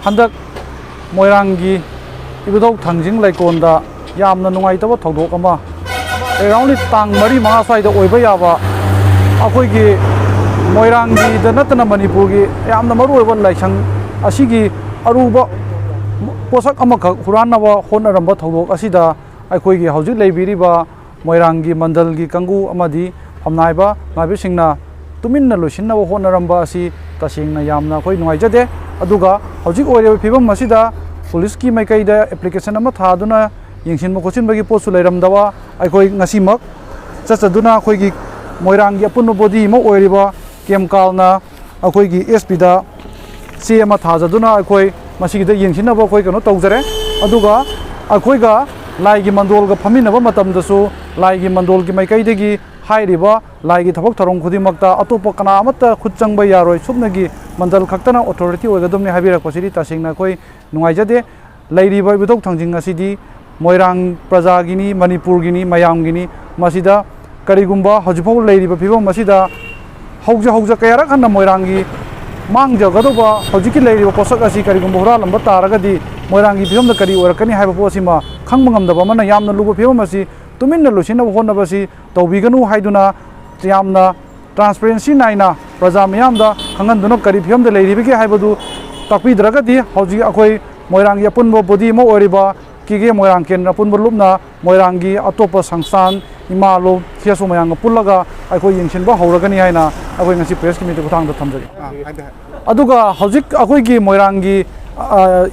한덕 모이랑기 이부덕 당징 레콘다 야암나 누가이다바 ꯊꯧꯗꯣꯛ ꯑꯃ ꯑꯦꯔꯥꯎꯟꯂꯤ ꯇꯥꯡ 4-5 ꯁ꯭ꯋꯥꯏꯗ ꯑꯣꯏꯕ ꯌꯥꯕ ꯑꯩꯈꯣꯏꯒꯤ ꯃꯣꯏꯔꯥꯡꯒꯤꯗ ꯅꯠꯇꯅ ꯃꯅꯤꯄꯨꯔꯒꯤ ꯌꯥꯝꯅ ꯃꯔꯨꯑꯣꯏꯕ ꯂꯥꯏꯁꯪ ꯑꯁꯤꯒꯤ ꯑꯔꯨꯕ ꯄꯣꯠꯁꯛ ꯑꯃꯈꯛ ꯍꯨꯔꯥꯟꯅꯕ ꯍꯣꯠꯅꯔꯝꯕ ꯊꯧꯗꯣꯛ ꯑꯁꯤꯗ ꯑꯩꯈꯣꯏꯒꯤ ꯍꯧꯖꯤꯛ ꯂꯩꯕꯤꯔꯤꯕ ꯃꯣꯏꯔꯥꯡꯒꯤ ꯃꯟꯗꯜꯒꯤ ꯀꯥꯡꯕꯨ ꯑꯃꯗꯤ ꯐꯝꯅꯥꯏꯕ ꯉꯥꯏꯕꯁꯤꯡꯅ ꯇꯨꯃꯤꯟꯅ ꯂꯣꯏꯁꯤꯟꯅꯕ ꯍꯣꯠꯅꯔꯝꯕ ꯑꯁꯤ ꯇꯁꯦꯡꯅ ꯌꯥꯝꯅ ꯑꯩꯈꯣꯏ ꯅꯨꯡꯉꯥꯏꯖꯗꯦ ꯑꯗꯨꯒ ꯍꯧꯖꯤꯛ ꯑꯣꯏꯔꯤꯕ ꯐꯤꯕꯝ ꯑꯁꯤꯗ पुलिस की मैकैदा एप्लीकेशन यंगसिन खोचनबगी पोस्टु लेरमदवा अखोई ngasimak चचदुना अखोईगी मोइरांगी अपुन बॉडी म ओइरिबा केमकालना अखोईगी एसपी दा चे अमा थाजदुना अखोई मसिगिदा यंगसिनबा अखोई कनो तौजरे अदुगा अखोईगा लाइगी मंडोलगा फमिनबा मतमदसु लाइगी मंडोलगी मैकैदगी हाइरिबा लाइगी थबक थरों खुदिमक्ता अतोप कना अमत्ता खुदचंगबा यारोय सुबनगी मंडल खक्तना अथॉरिटी ओइगदमनि हाबिरकपसिदि तसेंगना अखोई नुंगाइजदे लैरिबा इबुदौक थांजिंग असिदि मोइरांग प्रजागिनी मणिपुरगिनी मयामगिनी मसिदा करिगुंबा हजिफाउ लैरिबा फिबम मसिदा हौजा कयारक हन्ना मोइरांगी मांगजगदोबा हजिकी लैरिबा पोसक असि करिगुंबा हुरालंबा तारगदि मोइरांगी फिबमदा करि ओरकनी हाइबा पोसिमा खंगबा ngamdaba mana yamna luba फिबम असि तुमिन्ना लुसिना होनबसि तौबिगनु हाइदुना यामना ट्रांसपेरेंसी नाइना प्रजा मयामदा खंगनदुना करि फिबमदा लैरिबगे हाइबदु ताकपिद्रगदि हजि अखोई मोइरांगी अपुनबो बॉडी म ओरिबा किगे मोइरांग केन अपुनबो लुपना मोइरांगी अतोप संस्थान इमालो खियासो मयांग पुल्लगा अखोई यंगसिनबा हौरगनी हाइना अखोई ngasi प्रेस कमिटी खुथांगदा थमजगे अदुगा हजिक अखोईगी मोइरांगी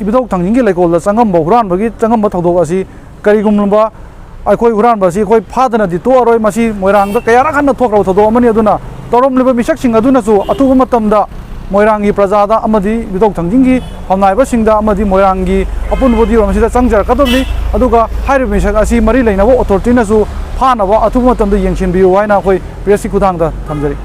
इबुदौक थांजिंगी लेकोलदा चंगमबो हुरानबगी चंगमबो थौदोक असि करिगुमलबा अखोई हुरानबसि अखोई फादनदि तोअरोय मसि मोइरांगदा कयारा खन्ना थोक्रब थौदोक अमनि अदुना तोरमलिबा मिसकसिंग अदुनासु अतुबा मतमदा मोइरांगी प्रजादा अमदि बिदौक थांजिंगी फमनाइबसिंगदा अमदि मोइरांगी अपुनबोदि रोमसिदा चंगजरकदोबनि अदुगा हाइरिबा मिसक असि मरि लैनबो अथॉरिटीनासु फानबो अथुबा मतमदा यंगसिनबियु हाइना अखोई प्रेसि खुदांगदा थमजरि